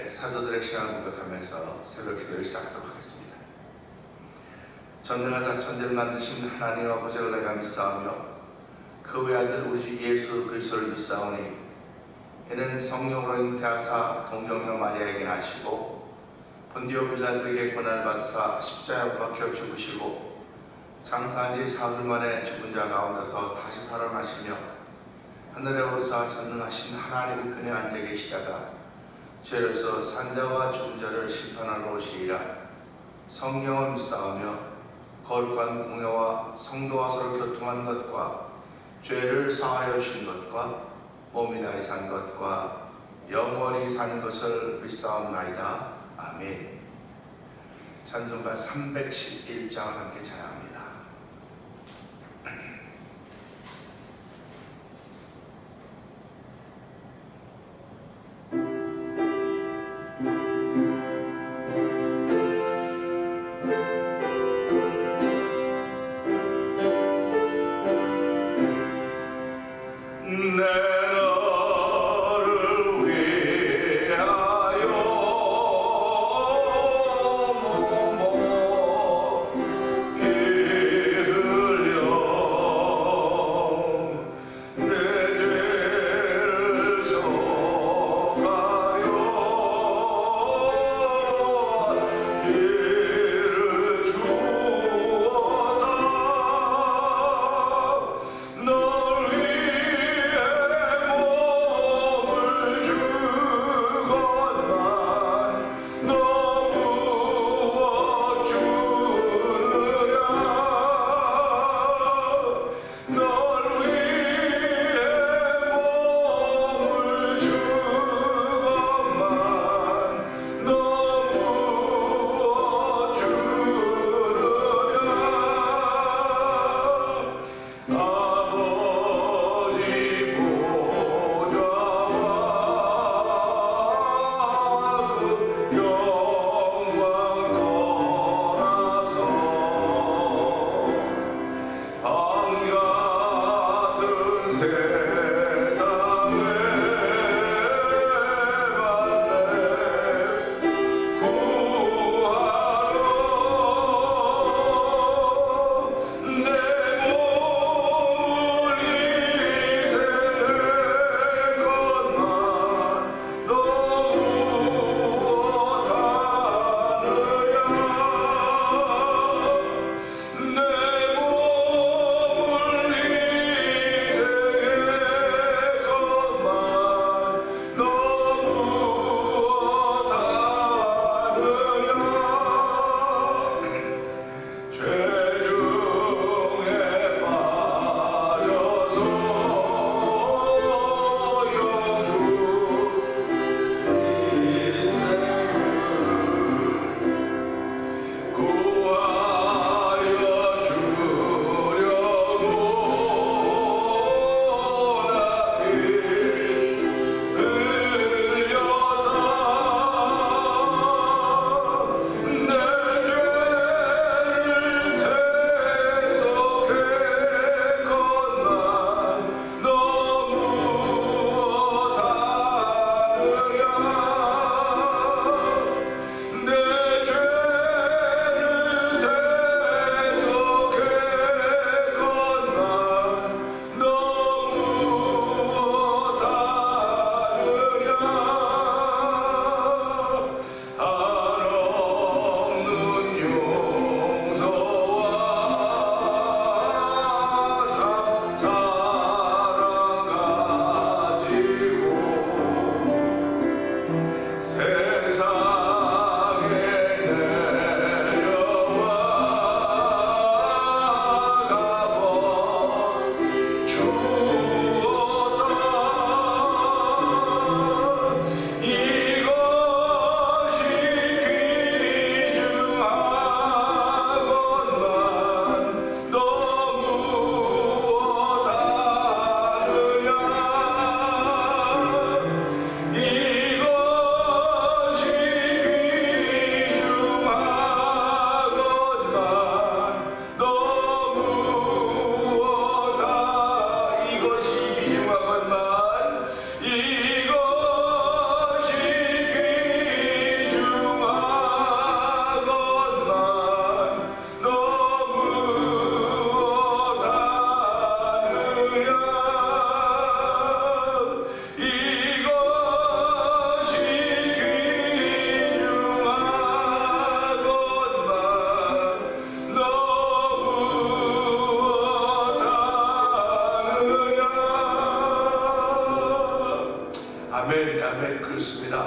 함께 사도들의 시간을 공격하면서 새벽 기도를 시작하도록 하겠습니다. 전능하사 천지를 만드신 하나님 아버지를 내가 믿사오며 그 외아들 우리 예수 그리스도를 믿사오니 이는 성령으로 잉태하사 동정녀 마리아에게 나시고 본디오 빌라도에게 고난을 받으사 십자가에 못 박혀 죽으시고 장사한 지 사흘 만에 죽은 자 가운데서 다시 살아나시며 하늘에 오르사 전능하신 하나님 우편에 앉아 계시다가 죄로서 산자와 죽은 자를 심판하러 오시리라. 성령을 믿사오며 거룩한 공회와 성도와 서로 교통하는 것과 죄를 사하여 주신 것과 몸이 다히 산 것과 영원히 사는 것을 믿사옵나이다. 아멘. 찬송가 311장을 함께 찬양합니다.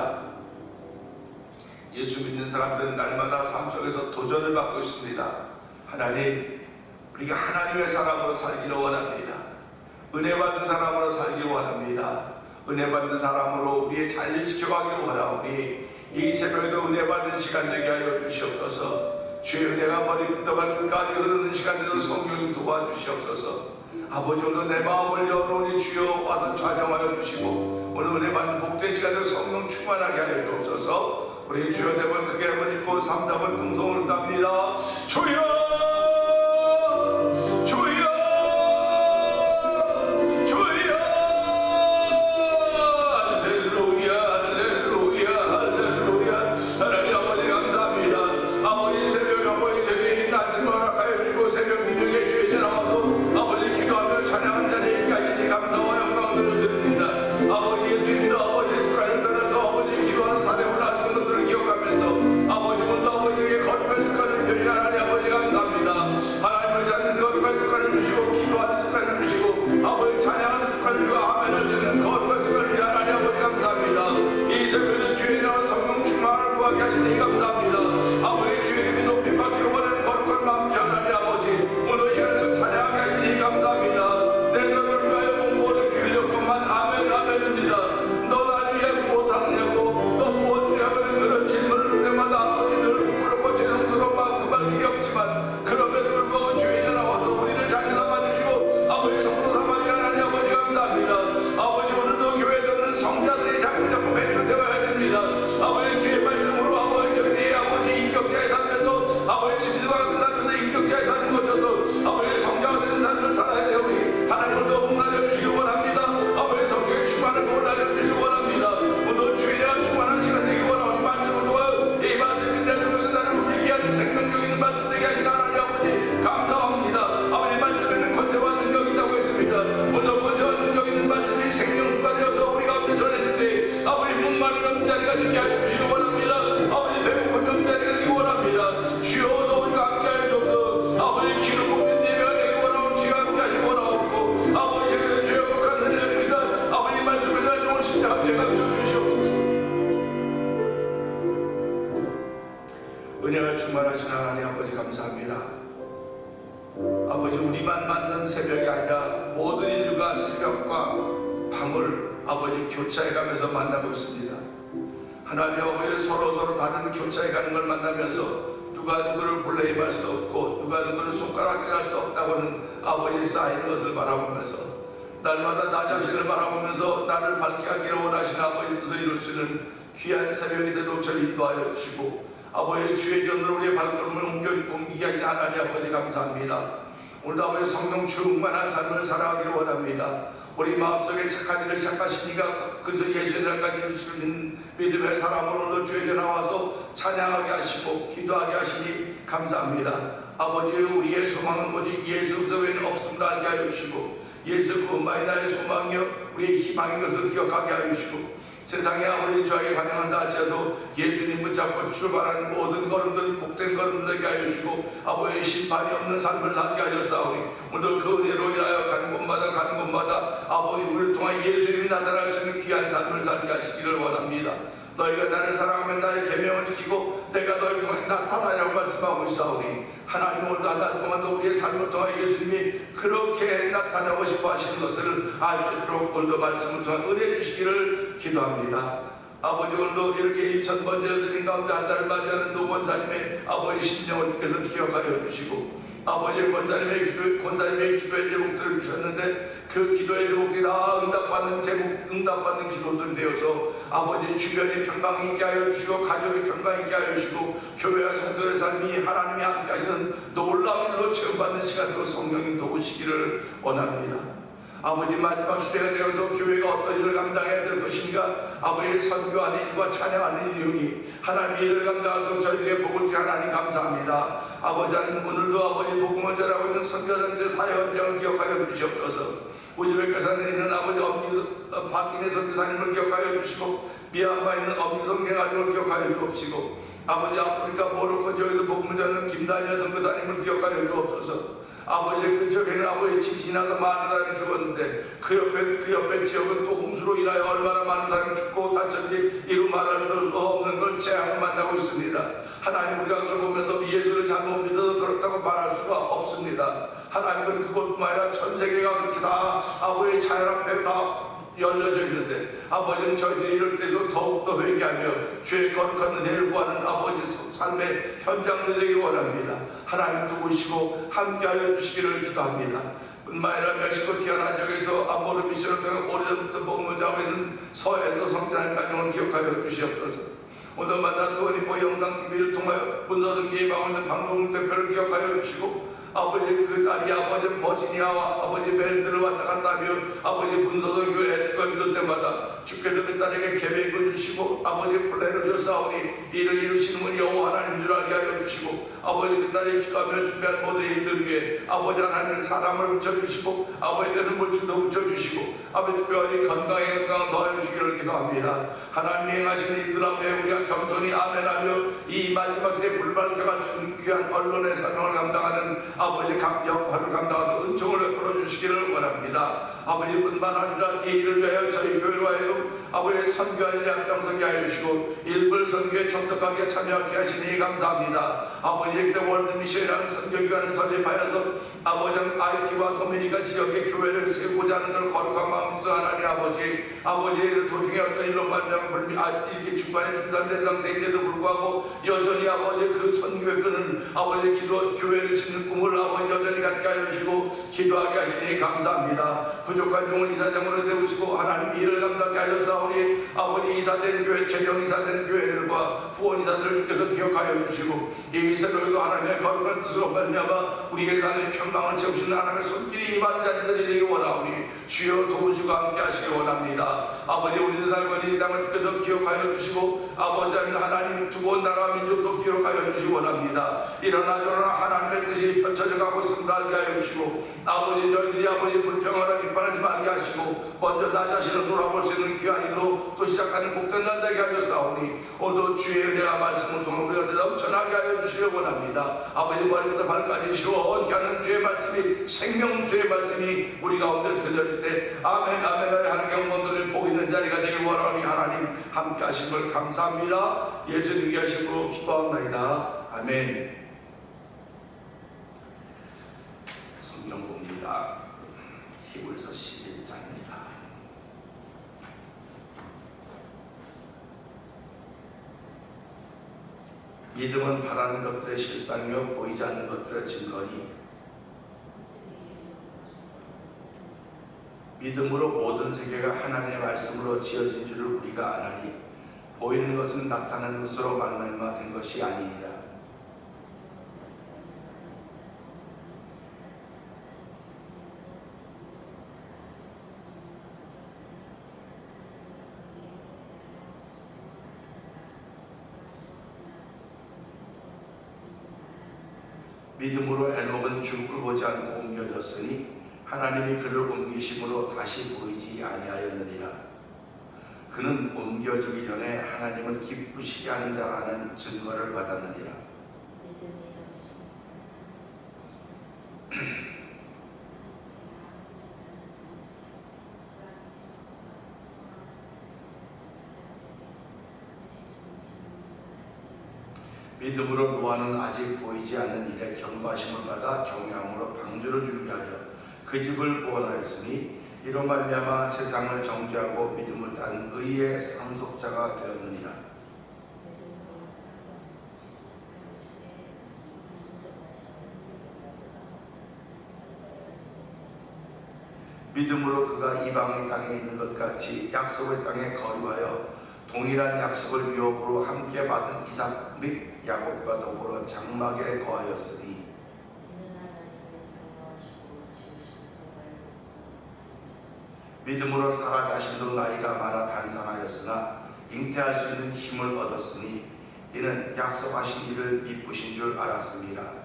감사합니다. 예수 믿는 사람들은 날마다 삶 속에서 도전을 받고 있습니다. 하나님, 우리가 하나님의 사람으로 살기를 원합니다. 은혜 받는 사람으로 살기를 원합니다. 은혜 받는 사람으로 우리의 자리를 지켜가기를 원하오니 이 새벽에도 은혜 받는 시간 되게 하여 주시옵소서. 주의 은혜가 머리부터 발끝까지 흐르는 시간대로 성령이 도와주시옵소서. 아버지, 오늘 내 마음을 열어오니 주여 와서 좌정하여 주시고 오늘 은혜 받는 복된 시간대로 성령 충만하게 하여 주옵소서. 우리 주여 세 번 크게 한번 짓고 3, 4번 동성을 답니다. 주여, 은혜가 충만하신 하나님 아버지 감사합니다. 아버지, 우리만 맞는 새벽이 아니라 모든 인류가 새벽과 밤을 아버지 교차해가면서 만나고 있습니다. 하나님 아버지, 서로 다른 교차해가는 걸 만나면서 누가 누구를 불러임할 수 없고 누가 누구를 손가락질할 수 없다고는 아버지 쌓인 것을 바라보면서 날마다 나 자신을 바라보면서 나를 밝게 하기를 원하시는 아버지 뜻을 이룰 수 있는 귀한 새벽이 되도록 저를 인도하여 주시고 아버지, 주의 전으로 우리의 발걸음을 옮기게 하신 하나님 아버지 감사합니다. 오늘도 아버지 성령 충만한 삶을 살아가기를 원합니다. 우리 마음속에 착한 일을 시작하시니까 그저 예수의 날까지 이루시는 믿음의 사람으로 오늘도 주의 전에 나와서 찬양하게 하시고 기도하게 하시니 감사합니다. 아버지, 우리의 소망은 오직 예수 외에는 없음을 알게 하여 주시고 예수 그것만이 나의 소망이요 우리의 희망인 것을 기억하게 하여 주시고 세상에 아무리 저에게 반영한다 할지라도 예수님 붙잡고 출발하는 모든 걸음들 복된 걸음들 되게 하여 주시고 아버지의 심판이 없는 삶을 살게 하셨사오니 오늘도 그 은혜로 인하여 가는 곳마다 아버지 우리를 통해 예수님이 나타날 수 있는 귀한 삶을 살게 하시기를 원합니다. 너희가 나를 사랑하면 나의 계명을 지키고 내가 너희를 통해 나타나려고 말씀하고 있사오니 하나님, 오늘도 한 달 동안도 우리의 삶을 통해 예수님이 그렇게 나타나고 싶어 하시는 것을 알 수 있도록 오늘도 말씀을 통해 은혜 주시기를 기도합니다. 아버지, 오늘도 이렇게 2000번째 드린 가운데 한 달을 맞이하는 노 권사님의 아버지 심정을 주께서 기억하여 주시고 아버지 권사님의 기도의 제목들을 주셨는데 그 기도의 제목들이 다 응답받는 기도들이 되어서 아버지 주변이 평강 있게 하여 주시고 가족이 평강 있게 하여 주시고 교회와 성도의 삶이 하나님이 함께 하시는 놀라운 일로 체험받는 시간으로 성령님 도우시기를 원합니다. 아버지, 마지막 시대가 되어서 교회가 어떤 일을 감당해야 될 것인가, 아버지 선교하는 일과 찬양하는 일이 하나님의 일을 감당하도록 저희에게 복을 주신 하나님 감사합니다. 아버지, 오늘도 아버지 복음을 전하고 있는 선교사님들 사역원장을 기억하여 주시옵소서. 우즈베키스탄에 있는 아버지 박인혜 선교사님을 기억하여 주시고 미얀마에 있는 엄미성경 가족을 기억하여 주옵시고 아버지 아프리카 모로코 지역에서 복음을 전하는 김다니엘 선교사님을 기억하여 주옵소서. 아버지 그 지역에는 아버지 지진이 나서 많은 사람이 죽었는데 그 옆에 지역은 또 홍수로 인하여 얼마나 많은 사람이 죽고 다쳤는지 이루 말할 수 없는 걸 재앙을 만나고 있습니다. 하나님 우리가 그걸 보면서 예수를 잘못 믿어서 그렇다고 말할 수가 없습니다. 하나님은 그것뿐만 아니라 전 세계가 그렇게 다 아버지의 자연 앞에 다 열려져 있는데 아버지는 저희들이 이럴 때도 더욱더 회개하며 주의 거룩한 은혜를 구하는 아버지 삶의 현장들 되기 원합니다. 하나님 도우시고 함께하여 주시기를 기도합니다. 뿐만 아니라 멕시코 티아나 지역에서 아모르 미션을 통해 오래전부터 목무자하고 있는 서해에서 성장하는 가정을 기억하여 주시옵소서. 오늘 만난 투어니포 영상TV를 통하여 문서등 예방하고 있는 방송 대표를 기억하여 주시고 아버지 그 딸이 아버지 버지니아와 아버지 멜드를 왔다 갔다 하며 아버지 문서등 교회 에스커 있을 때마다 주께서 그 딸에게 계획을 주시고 아버지 플랜을 주사오니 이를 이루시는 분 여호와 하나님 줄 알게 하여 주시고 아버지 그 딸이 기도하며 준비한 모든 일들 위해 아버지 하나님 사람을 붙여주시고 아버지들은 물질도 붙여주시고 아버지 특별히 건강에 건강 더해 주시기를 기도합니다. 하나님 행하시는 일들 앞에 우리가 겸손히 아멘하며 이 마지막 시대에 불발켜갈 수 있는 귀한 언론의 사명을 감당하는 아버지 각 역할을 감당하는 은총을 베풀어 주시기를 원합니다. 아버지뿐만 아니라 이 일을 위하여 저희 교회로 하여금 아버지 선교하는 앞장서게 하여 주시고 일부 선교에 적극하게 참여하게 하시니 감사합니다. 아버지 그때 월드미션이라는 선교기관을 설립하여서 아버지 IT와 도미니카 지역의 교회를 세우고자 하는 걸 거룩한 마음으로 하나님 아버지 도중에 어떤 일로 말미암아 이렇게 중간에 중단된 상태인데도 불구하고 여전히 아버지 그 선교의 끈은 아버지 기도 교회를 짓는 꿈을 아버지 여전히 갖게 하여 주시고 기도하게 하시니 감사합니다. 부족한 용을 이사장으로 세우시고 하나님 일을 감당하게 하셨사오니 아버지 이사된 교회 최종 이사된 교회들과 후원 이사들을 주께서 기억하여 주시고 이 새로이도 하나님의 거룩한 뜻으로 말미암아 우리에게 하나님의 평강을 채우시는 하나님의 손길이 임하는 자들이 되기 원하오니 주여 도우시고 함께 하시기 원합니다. 아버지 우리들 살고 있는 이 땅을 주께서 기억하여 주시고 아버지 하나님 두고 온 나라 민족도 기억하여 주시기 원합니다. 일어나 저러나 하나님의 뜻이 펼쳐져 가고 있음을 알게 하여 주시고 아버지 저희들이 아버지 불평하라 비판하지 말게 하시고 먼저 나 자신을 돌아볼 수 있는 귀한 일로 또 시작하는 복된 날 되게 하셨사오니 오늘도 주의 은혜와 말씀을 통해 우리가 넘쳐나게 하여 주시기 원합니다. 아버지 머리부터 발까지 시원케 하는 주의 말씀이 생명수의 말씀이 우리 가운데 들려질 때 아멘 아멘 하는 경건들을 보이는 자리가 되기 원하오니 하나님 함께 하신 걸 감사합니다. 예수님께 하심으로 기뻐합니다. 아멘. 성경 봅니다. 히브리서 11장입니다. 믿음은 바라는 것들의 실상이며 보이지 않는 것들의 증거니 믿음으로 모든 세계가 하나님의 말씀으로 지어진 줄을 우리가 아나니 보이는 것은 나타나는 것으로 말미암아 된 것이 아니니라. 믿음으로 에녹은 죽음을 보지 않고 옮겨졌으니 하나님이 그를 옮기심으로 다시 보이지 아니하였느니라. 그는 옮겨지기 전에 하나님을 기쁘시게 하는 자라는 증거를 받았느니라. 믿음으로 노아는 아직 보이지 않는 일에 경고하심을 받아 경영으로 방주를 준비하여 그 집을 구원하였으니 이로 말미암아 세상을 정죄하고 믿음을 단 의의 상속자가 되었느니라. 믿음으로 그가 이방의 땅에 있는 것 같이 약속의 땅에 거류하여 동일한 약속을 유업으로 함께 받은 이삭 및 야곱과 더불어 장막에 거하였으니 믿음으로 사라 자신도 나이가 많아 단상하였으나 잉태할 수 있는 힘을 얻었으니 이는 약속하신 이를 미쁘신 줄 알았습니다.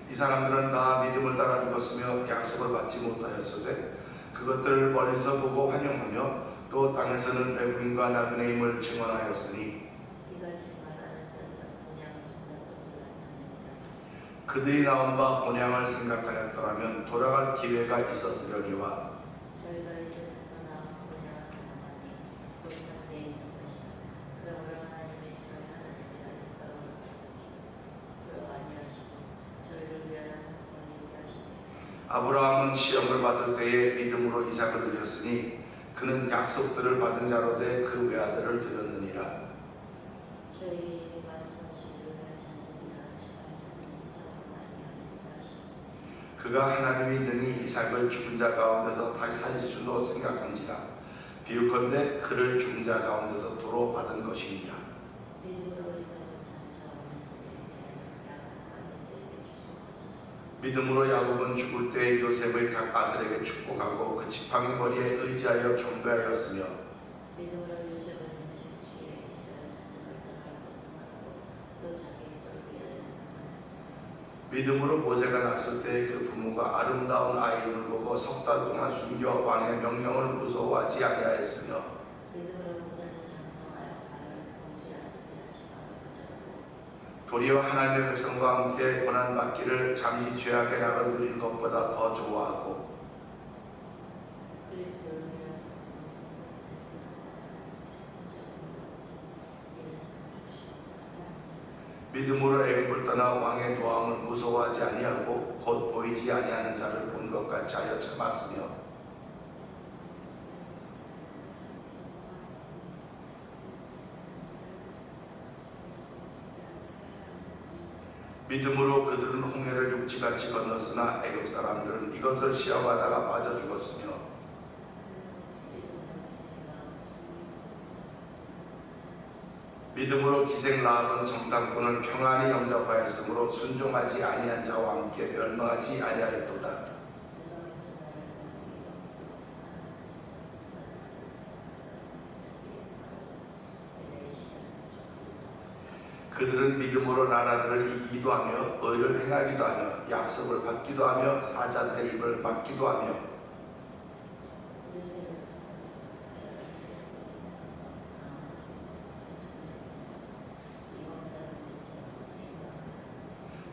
이 사람들은 다 믿음을 따라 죽었으며 약속을 받지 못하였으되 그것들을 멀리서 보고 환영하며 또 땅에서는 외국인과 나그네임을 증언하였으니 그들이 나온 바 본향을 생각하였더라면 돌아갈 기회가 있었으려니와 아브라함은 시험을 받을 때에 믿음으로 이삭을 드렸으니 그는 약속들을 받은 자로 돼 그 외아들을 드렸느니라. 그가 하나님이 능히 이삭을 죽은 자 가운데서 다시 살릴 줄로 생각한지라 비유컨대 그를 죽은 자 가운데서 도로 받은 것이니라. 믿음으로 야곱은 죽을 때 요셉의 각 아들에게 축복하고 그 지팡이 머리에 의지하여 경배하였으며 믿음으로 모세가 났을 때 그 부모가 아름다운 아이를 보고 석 달 동안 숨겨 왕의 명령을 무서워하지 아니하였으며 도리어 하나님의 백성과 함께 고난받기를 잠시 죄악의 낙을 누리는 것보다 더 좋아하고 믿음으로 애굽을 떠나 왕의 도함을 무서워하지 아니하고 곧 보이지 아니하는 자를 본 것 같이 하여 참았으며 믿음으로 그들은 홍해를 육지같이 건넜으나 애굽 사람들은 이것을 시험하다가 빠져 죽었으며 믿음으로 기생 라합은 정탐꾼을 평안히 영접하였으므로 순종하지 아니한 자와 함께 멸망하지 아니하였도다. 그들은 믿음으로 나라들을 이기기도 하며 의를 행하기도 하며 약속을 받기도 하며 사자들의 입을 막기도 하며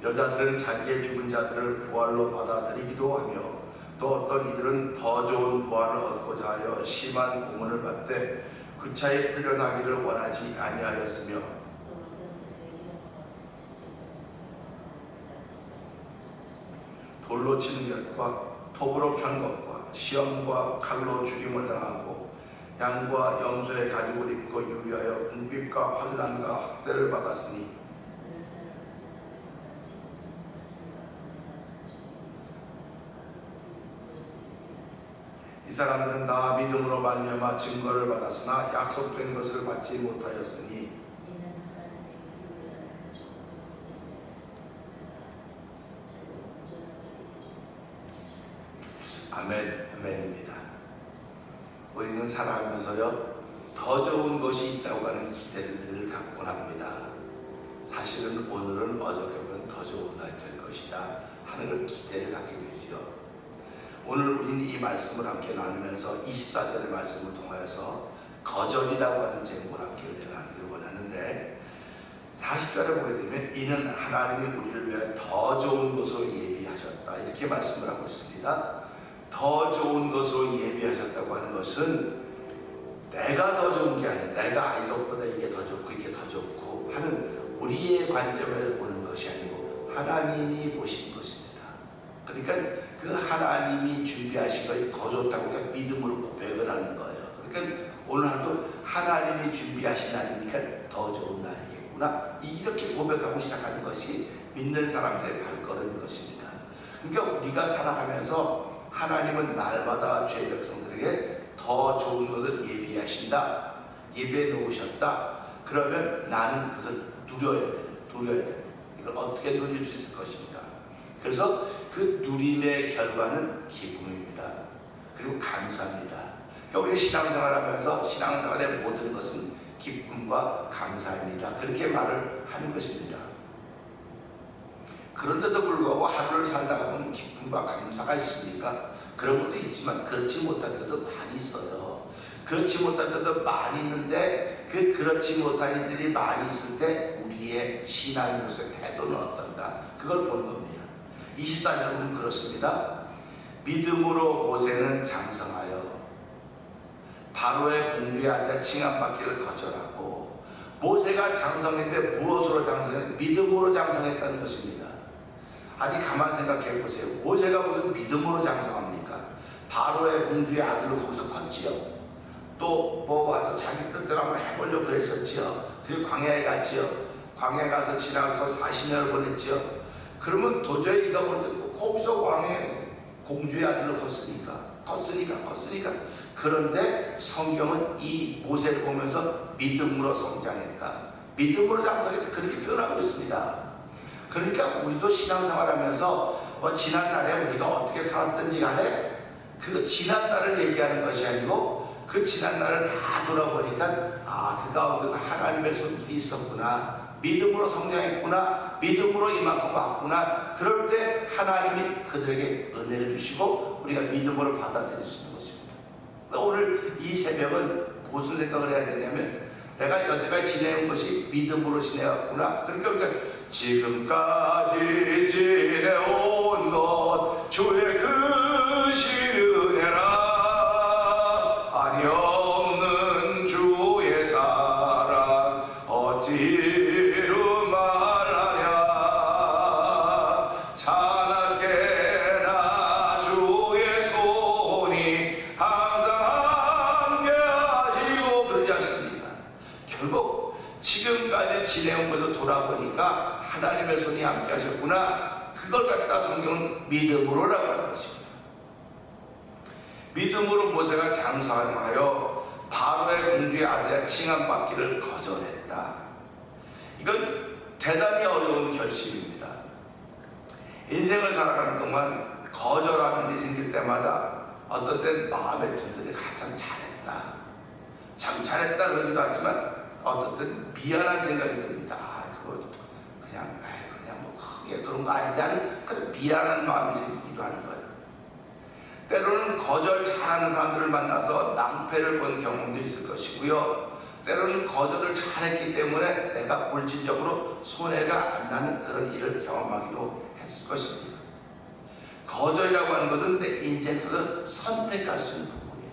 여자들은 자기의 죽은 자들을 부활로 받아들이기도 하며 또 어떤 이들은 더 좋은 부활을 얻고자 하여 심한 고문을 받되 그 차에 풀려나기를 원하지 아니하였으며 돌로 치는 것과 톱으로 켠 것과 시험과 칼로 죽임을 당하고 양과 염소의 가죽을 입고 유리하여 궁핍과 환난과 학대를 받았으니 이 사람들은 다 믿음으로 말미암아 증거를 받았으나 약속된 것을 받지 못하였으니 아멘, 아멘입니다. 우리는 살아가면서요 더 좋은 것이 있다고 하는 기대를 늘 갖곤 합니다. 사실은 오늘은 어저께보다 더 좋은 날 될 것이다 하는 걸 기대를 갖게 되죠. 오늘 우리는 이 말씀을 함께 나누면서 24절의 말씀을 통하여서 거절이라고 하는 제목을 함께 은혜를 나누기를 원하는데 40절에 보게 되면 이는 하나님이 우리를 위해 더 좋은 것으로 예비하셨다 이렇게 말씀을 하고 있습니다. 더 좋은 것으로 예비하셨다고 하는 것은 내가 더 좋은 게 아니라 내가 이것보다 이게 더 좋고 이게 더 좋고 하는 우리의 관점에서 보는 것이 아니고 하나님이 보신 것입니다. 그러니까 그 하나님이 준비하신 것이 더 좋다고 우리가 믿음으로 고백을 하는 거예요. 그러니까 오늘 하루도 하나님이 준비하신 날이니까 더 좋은 날이겠구나 이렇게 고백하고 시작하는 것이 믿는 사람들의 발걸음인 것입니다. 그러니까 우리가 살아가면서 하나님은 날마다 죄 백성들에게 더 좋은 것을 예비하신다 예비해 놓으셨다 그러면 나는 그것을 누려야 돼. 이걸 어떻게 누릴 수 있을 것입니까? 그래서 그 누림의 결과는 기쁨입니다. 그리고 감사입니다. 그러니까 우리가 신앙생활하면서 신앙생활의 모든 것은 기쁨과 감사입니다. 그렇게 말을 하는 것입니다. 그런데도 불구하고 하루를 살다가 보면 기쁨과 감사가 있습니까? 그런 것도 있지만 그렇지 못할 때도 많이 있어요. 그렇지 못할 때도 많이 있는데 그렇지 못한 이들이 많이 있을 때 우리의 신앙으로서의 태도는 어떤가? 그걸 보는 겁니다. 24절 보면 그렇습니다. 믿음으로 모세는 장성하여 바로의 공주의 아들 칭함받기를 거절하고, 모세가 장성했는데 무엇으로 장성했는데 믿음으로 장성했다는 것입니다. 아니 가만 생각해 보세요. 모세가 무슨 믿음으로 장성합니까? 바로의 공주의 아들로 거기서 컸지요. 또 뭐 와서 자기 뜻대로 한번 해보려고 그랬었지요. 그리고 광야에 갔지요. 광야에 가서 지나가고 40년을 보냈지요. 그러면 도저히 이가 볼 때 거기서 광야에 공주의 아들로 컸으니까. 그런데 성경은 이 모세를 보면서 믿음으로 성장했다, 믿음으로 장성했다, 그렇게 표현하고 있습니다. 그러니까 우리도 신앙생활하면서 지난 날에 우리가 어떻게 살았든지 간에 그 지난 날을 얘기하는 것이 아니고 그 지난 날을 다 돌아보니까 그 가운데서 하나님의 손길이 있었구나, 믿음으로 성장했구나, 믿음으로 이만큼 왔구나. 그럴 때 하나님이 그들에게 은혜를 주시고 우리가 믿음으로 받아들일 수 있는 것입니다. 오늘 이 새벽은 무슨 생각을 해야 되냐면, 내가 여태까지 지내온 것이 믿음으로 지내왔구나. 그러니까 우리가 지금까지 지내온 것 주의 크신 은혜라, 아니 없는 주의 사랑 어찌로 말하랴, 자나깨나 주의 손이 항상 함께 하시고, 그러지 않습니까? 결국 지금까지 지내온 것을 돌아보니까 하나님의 손이 함께 하셨구나. 그걸 갖다 성경은 믿음으로라고 하는 것입니다. 믿음으로 모세가 장성하여 바로의 공주의 아들의 칭함받기를 거절했다. 이건 대단히 어려운 결심입니다. 인생을 살아가는 동안 거절하는 일이 생길 때마다 어떤 때는 마음에 든들이 참 잘했다 그러기도 하지만 어떤 때는 미안한 생각이 듭니다. 그거 그냥 뭐 크게 그런 거 아닌데 하는 그런 미안한 마음이 생기기도 하는 거예요. 때로는 거절 잘하는 사람들을 만나서 낭패를 본 경험도 있을 것이고요. 때로는 거절을 잘했기 때문에 내가 물질적으로 손해가 안 나는 그런 일을 경험하기도 했을 것입니다. 거절이라고 하는 것은 내 인생에서 선택할 수 있는 부분이에요.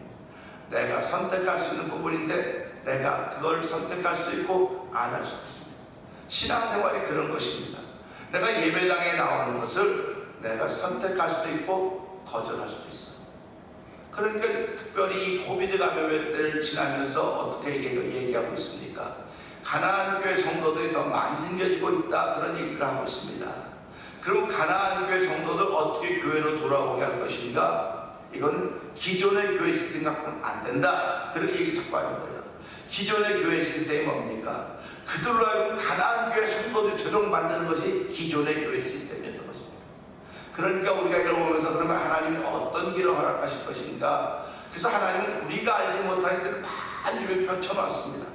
내가 선택할 수 있는 부분인데 내가 그걸 선택할 수 있고 안 할 수 없습니다. 신앙생활이 그런 것입니다. 내가 예배당에 나오는 것을 내가 선택할 수도 있고 거절할 수도 있어요. 그러니까 특별히 이 코비드 감염의 때를 지나면서 어떻게 얘기하고 있습니까? 가나안 교회 성도들이 더 많이 생겨지고 있다, 그런 얘기를 하고 있습니다. 그럼 가나안 교회 성도들 어떻게 교회로 돌아오게 할 것인가? 이건 기존의 교회 시스템 갖고는 안 된다, 그렇게 얘기 자꾸 하는 거예요. 기존의 교회 시스템이 뭡니까? 그들로 하여금 가나안 교회 성도들이 되도록 만드는 것이 기존의 교회 시스템이었던 것입니다. 그러니까 우리가 이걸 보면서 그러면 하나님이 어떤 길을 허락하실 것인가? 그래서 하나님은 우리가 알지 못하는 일을 많이 주변에 펼쳐놨습니다.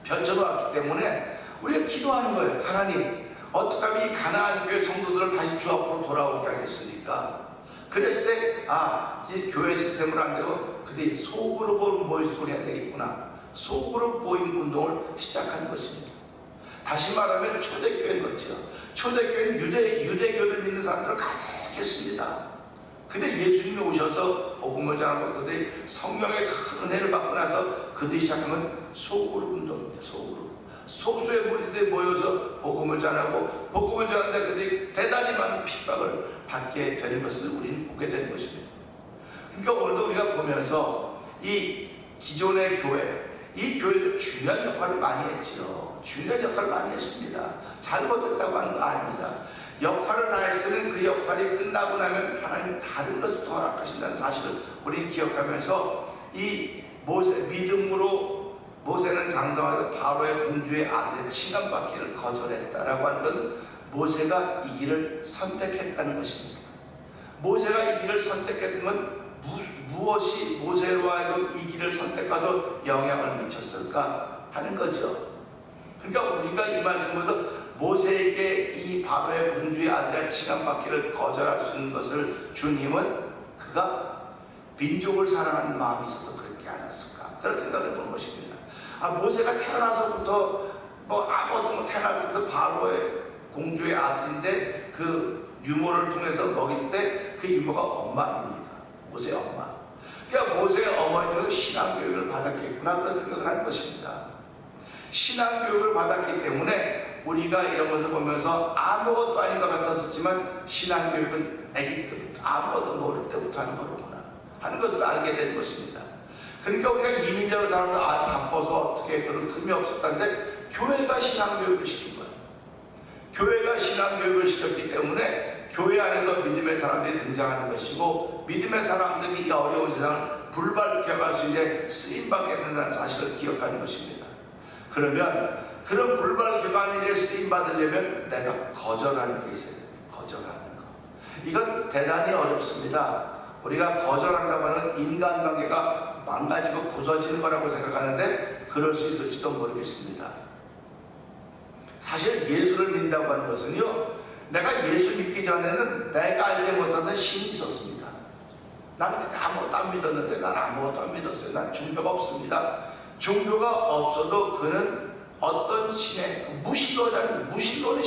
펼쳐놓았기 때문에 우리가 기도하는 거예요. 하나님, 어떻게 하면 이 가나안 교회 성도들을 다시 주 앞으로 돌아오게 하겠습니까? 그랬을 때 이제 교회 시스템으로 안 되고 그들이 소그룹으로 모이도록 해야 되겠구나. 소그룹 모임 운동을 시작한 것입니다. 다시 말하면 초대교회인 거죠. 초대교회는 유대교를 믿는 사람들을 가득했습니다. 근데 예수님이 오셔서 복음을 전하고 그들이 성령의 큰 은혜를 받고 나서 그들이 시작하면 소그룹 운동입니다. 소수의 무리들이 모여서 복음을 전하고, 복음을 전하는데 그들이 대단히 많은 핍박을 받게 되는 것을 우리는 보게 되는 것입니다. 그러니까 오늘도 우리가 보면서 이 기존의 교회, 이 교회도 중요한 역할을 많이 했죠. 중요한 역할을 많이 했습니다. 잘못했다고 하는 거 아닙니다. 역할을 다 했으면 그 역할이 끝나고 나면 하나님 다른 것을 더 허락하신다는 사실을 우리는 기억하면서, 이 믿음으로 모세는 장성하여 바로의 공주의 아들의 칭함받기를 거절했다라고 하는 건 모세가 이 길을 선택했다는 것입니다. 모세가 이 길을 선택했던 건 무엇이 모세로 하여금 이 길을 선택하도 영향을 미쳤을까 하는 거죠. 그러니까 우리가 이 말씀으로 모세에게 이 바로의 공주의 아들의 칭함받기를 거절할 수 있는 것을 주님은 그가 민족을 사랑하는 마음이 있어서 그렇게 않았을까? 그런 생각을 해보는 것입니다. 모세가 태어나서부터 아무것도 태어날 때부터 바로의 공주의 아들인데 그 유모를 통해서 먹일 때 그 유모가 엄마 아닙니까? 모세의 엄마. 그러니까 모세의 어머니도 신앙교육을 받았겠구나 그런 생각을 할 것입니다. 신앙교육을 받았기 때문에 우리가 이런 것을 보면서 아무것도 아닌 것 같았었지만 신앙교육은 아기 때부터 아무것도 모를 때부터 하는 거로구나 하는 것을 알게 된 것입니다. 그러니까 우리가 이민자의 사람을 바빠서 어떻게 그런 틈이 없었다는데 교회가 신앙교육을 시킨 거예요. 교회가 신앙교육을 시켰기 때문에 교회 안에서 믿음의 사람들이 등장하는 것이고 믿음의 사람들이 이 어려운 세상을 불발켜갈 수 있는 쓰임받게 된다는 사실을 기억하는 것입니다. 그러면 그런 불발켜가는 일에 쓰임받으려면 내가 거절하는 게 있어요. 거절하는 거. 이건 대단히 어렵습니다. 우리가 거절한다고 하는 인간관계가 망가지고 부서지는 거라고 생각하는데 그럴 수 있을지도 모르겠습니다. 사실 예수를 믿는다고 하는 것은요, 내가 예수 믿기 전에는 내가 알지 못하는 신이 있었습니다. 나는 그때 아무것도 안 믿었는데 난 아무것도 안 믿었어요. 난 종교가 없습니다. 종교가 없어도 그는 어떤 신의 무신론이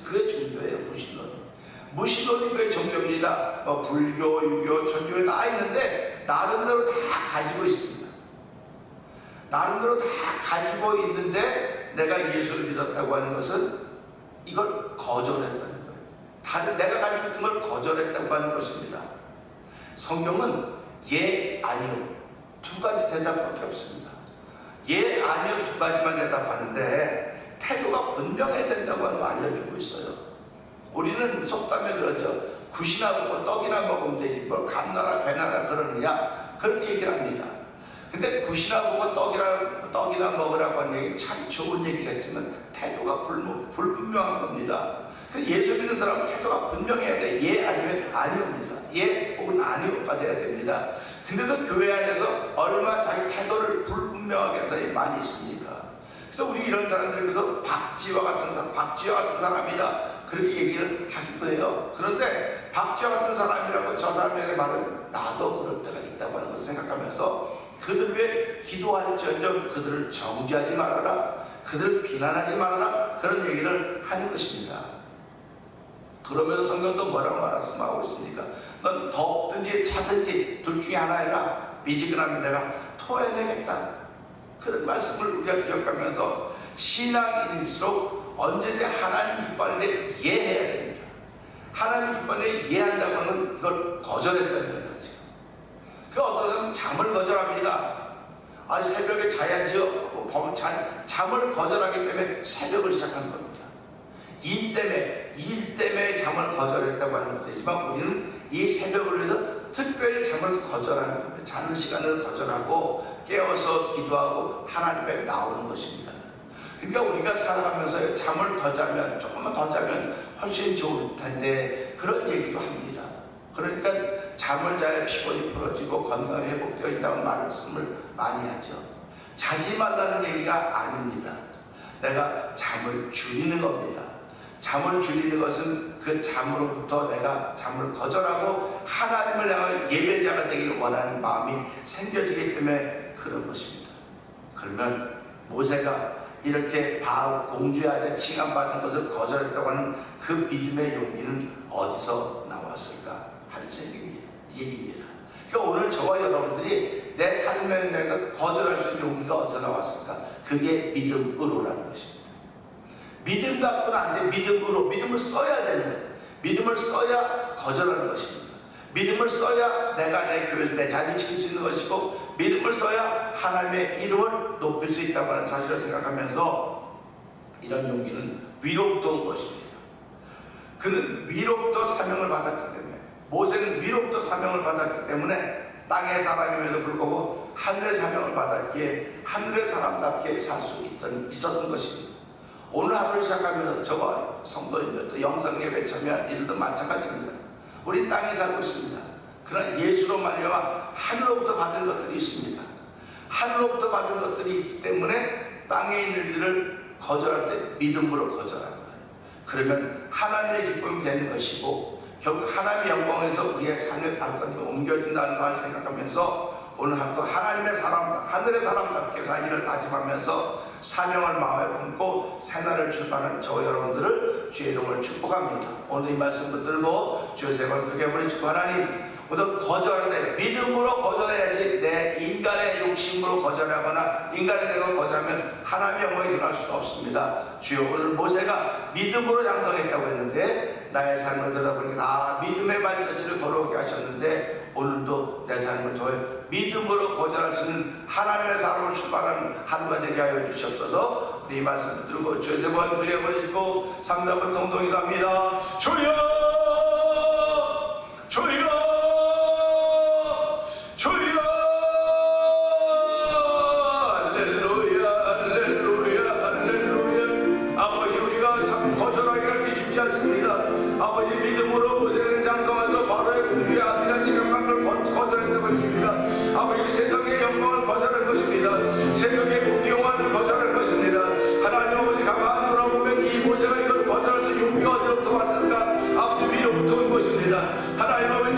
그의 종교예요. 무신론이 그의 종교입니다. 불교, 유교, 천주교 다 있는데 나름대로 다 가지고 있습니다. 나름대로 다 가지고 있는데 내가 예수를 믿었다고 하는 것은 이걸 거절했다는 거예요. 다른 내가 가지고 있는 걸 거절했다고 하는 것입니다. 성경은 예, 아니요 두 가지 대답밖에 없습니다. 예, 아니요 두 가지만 대답하는데 태도가 분명해야 된다고 하는 거 알려주고 있어요. 우리는 속담에 그러죠. 굿이나 먹고 떡이나 먹으면 되지 뭘 감나라 배나라 그러느냐 그렇게 얘기를 합니다. 근데 굿이나 먹고 떡이나 먹으라고 하는 얘기 참 좋은 얘기겠지만 태도가 불분명한 겁니다. 예수 믿는 사람은 태도가 분명해야 돼. 예 아니면 아니옵니다. 예 혹은 아니오가 돼야 됩니다. 근데도 교회 안에서 얼마나 자기 태도를 불분명하게 하는 사람이 많이 있습니까? 그래서 우리 이런 사람들이 그래서 박쥐와 같은 사람이다 그렇게 얘기를 하기도 해요. 그런데 박쥐와 같은 사람이라고 저 사람에게 말은 나도 그럴 때가 있다고 하는 것을 생각하면서 그들 위해 기도할지언정 그들을 정죄하지 말아라, 그들을 비난하지 말아라 그런 얘기를 하는 것입니다. 그러면서 성경도 뭐라고 말씀하고 있습니까? 넌 덥든지 차든지 둘 중에 하나 해라. 미지근하면 내가 토해내겠다. 그런 말씀을 우리가 기억하면서 신앙인일수록 언제든지 하나님 기뻐하는데 예해야 됩니다. 하나님 기뻐하는데 이해한다고 하는 이걸 거절했다는 거예요. 그 어떤 사람은 잠을 거절합니다. 새벽에 자야지요. 잠을 거절하기 때문에 새벽을 시작한 겁니다. 일 때문에 잠을 거절했다고 하는 것이지만 우리는 이 새벽을 위해서 특별히 잠을 거절하는 겁니다. 자는 시간을 거절하고 깨어서 기도하고 하나님 앞에 나오는 것입니다. 그러니까 우리가 살아가면서 잠을 더 자면 조금만 더 자면 훨씬 좋을 텐데 그런 얘기도 합니다. 그러니까 잠을 자야 피곤이 풀어지고 건강이 회복되어 있다는 말씀을 많이 하죠. 자지 말라는 얘기가 아닙니다. 내가 잠을 줄이는 겁니다. 잠을 줄이는 것은 그 잠으로부터 내가 잠을 거절하고 하나님을 향한 예배자가 되기를 원하는 마음이 생겨지기 때문에 그런 것입니다. 그러면 모세가 이렇게 바로 공주의 아들 칭함받은 것을 거절했다고 하는 그 믿음의 용기는 어디서 나왔을까 하는 얘기입니다. 그러니까 오늘 저와 여러분들이 내 삶에 대해서 거절할 수 있는 용기가 어디서 나왔을까? 그게 믿음으로라는 것입니다. 믿음 갖고는 안 돼. 믿음을 써야 되는 거예요. 믿음을 써야 거절하는 것입니다. 믿음을 써야 내가 내 교회를 내 자리를 지킬 수 있는 것이고 믿음을 써야 하나님의 이름을 높일 수 있다고 하는 사실을 생각하면서 이런 용기는 위로부터 온 것입니다. 그는 위로부터 사명을 받았기 때문에 모세는 위로부터 사명을 받았기 때문에 땅의 사람임에도 불구하고 하늘의 사명을 받았기에 하늘의 사람답게 살 수 있었던 것입니다. 오늘 하루를 시작하면서 저와 성도님들도 영상예배 참여한 이들도 마찬가지입니다. 우리 땅에 살고 있습니다. 그러나 예수로 말미암아 하늘로부터 받은 것들이 있습니다. 하늘로부터 받은 것들이 있기 때문에 땅에 있는 일을 거절할 때 믿음으로 거절하는 거예요. 그러면 하나님의 기쁨이 되는 것이고 결국 하나님의 영광에서 우리의 삶의 발걸음이 옮겨진다는 사실을 생각하면서 오늘 하루도 하나님의 사람, 하늘의 사람답게 살기를 다짐하면서 사명을 마음에 품고 새날을 출발하는 저 여러분들을 주의 이름을 축복합니다. 오늘 이 말씀 붙들고 주의 세번 크게 부르시고 하나님 오늘 거절하되 믿음으로 거절해야지 내 인간의 욕심으로 거절하거나 인간의 생각을 거절하면 하나님의 영광이 일어날 수가 없습니다. 주여 오늘 모세가 믿음으로 장성했다고 했는데 나의 삶을 들어보니까 다 믿음의 발자취를 걸어오게 하셨는데 오늘도 내 삶을 통해 믿음으로 거절할 수 있는 하나님의 사람을 출발하는 하루가 되게 하여 주시옵소서. 우리 이 말씀 들고 주의 세번 크게 부르시고 3-4번 동성이 갑니다. 주여 주여 주여 할렐루야 할렐루야 할렐루야. 아버지 우리가 참 거절하기가 쉽지 않습니다. 아버지 믿음으로 모세는 장성하여 바로의 공주의 아들이라 지각한 걸 거절했다고 했습니다. 아버지 세상의 영광을 거절할 것입니다. 세상의 무기용함을 거절할 것입니다. 하나님 아버지 가만히 돌아보면 이 모세가 이걸 거절할 수 용기가 어디로부터 왔을까? 아버지 위로부터 온 것입니다. 하나님 아버지